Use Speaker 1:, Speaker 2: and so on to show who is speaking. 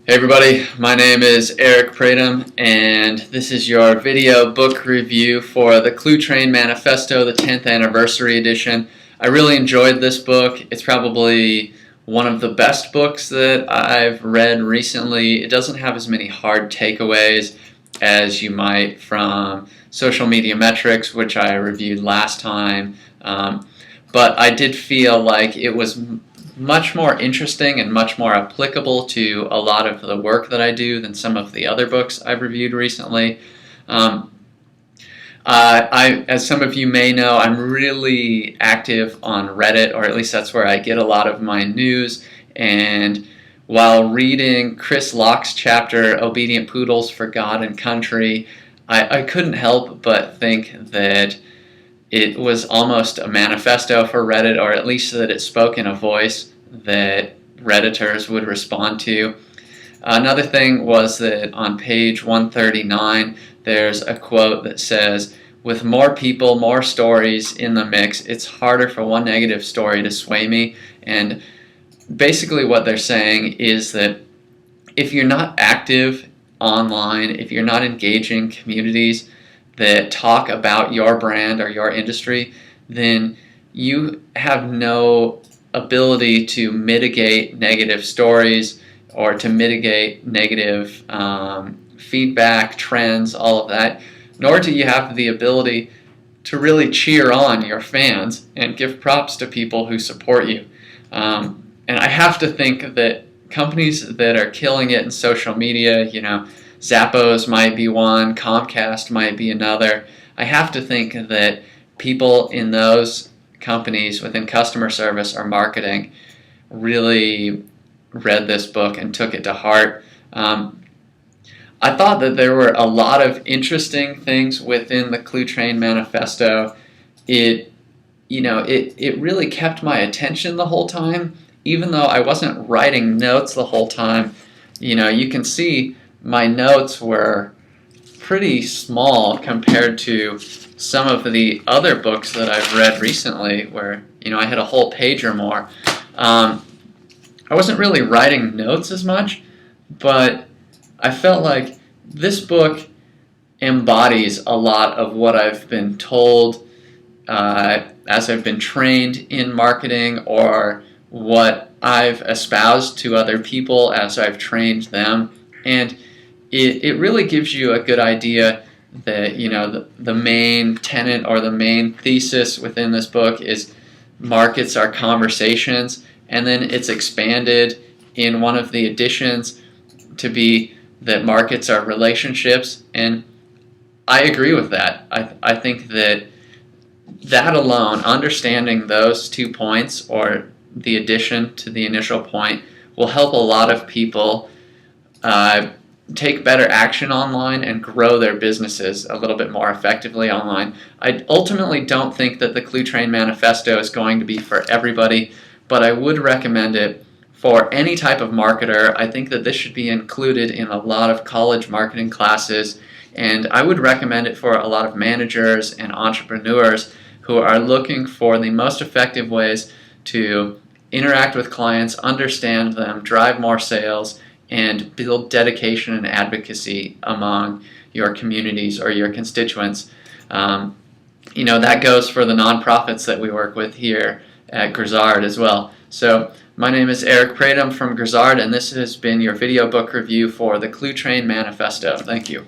Speaker 1: Hey everybody, my name is Eric Pratum and this is your video book review for the Cluetrain Manifesto, the 10th anniversary edition. I really enjoyed this book. It's probably one of the best books that I've read recently. It doesn't have as many hard takeaways as you might from Social Media Metrics, which I reviewed last time, but I did feel like it was much more interesting and much more applicable to a lot of the work that I do than some of the other books I've reviewed recently. As some of you may know, I'm really active on Reddit, or at least that's where I get a lot of my news. And while reading Chris Locke's chapter, Obedient Poodles for God and Country, I couldn't help but think that it was almost a manifesto for Reddit, or at least that it spoke in a voice that Redditors would respond to. Another thing was that on page 139, there's a quote that says, "With more people, more stories in the mix, it's harder for one negative story to sway me." And basically what they're saying is that if you're not active online, if you're not engaging communities that talk about your brand or your industry, then you have no ability to mitigate negative stories or to mitigate negative feedback, trends, all of that, nor do you have the ability to really cheer on your fans and give props to people who support you. And I have to think that companies that are killing it in social media, Zappos might be one, Comcast might be another. I have to think that people in those companies within customer service or marketing really read this book and took it to heart. I thought that there were a lot of interesting things within the Cluetrain Manifesto. It really kept my attention the whole time, even though I wasn't writing notes the whole time. You can see my notes were pretty small compared to some of the other books that I've read recently where, I had a whole page or more. I wasn't really writing notes as much, but I felt like this book embodies a lot of what I've been told as I've been trained in marketing, or what I've espoused to other people as I've trained them. And it really gives you a good idea that, the main tenet or the main thesis within this book is markets are conversations, and then it's expanded in one of the editions to be that markets are relationships, and I agree with that. I think that alone, understanding those 2 points, or the addition to the initial point, will help a lot of people take better action online and grow their businesses a little bit more effectively online. I ultimately don't think that the Cluetrain Manifesto is going to be for everybody, but I would recommend it for any type of marketer. I think that this should be included in a lot of college marketing classes, and I would recommend it for a lot of managers and entrepreneurs who are looking for the most effective ways to interact with clients, understand them, drive more sales, and build dedication and advocacy among your communities or your constituents. That goes for the nonprofits that we work with here at Grizzard as well. So my name is Eric Pratum from Grizzard, and this has been your video book review for the Cluetrain Manifesto. Thank you.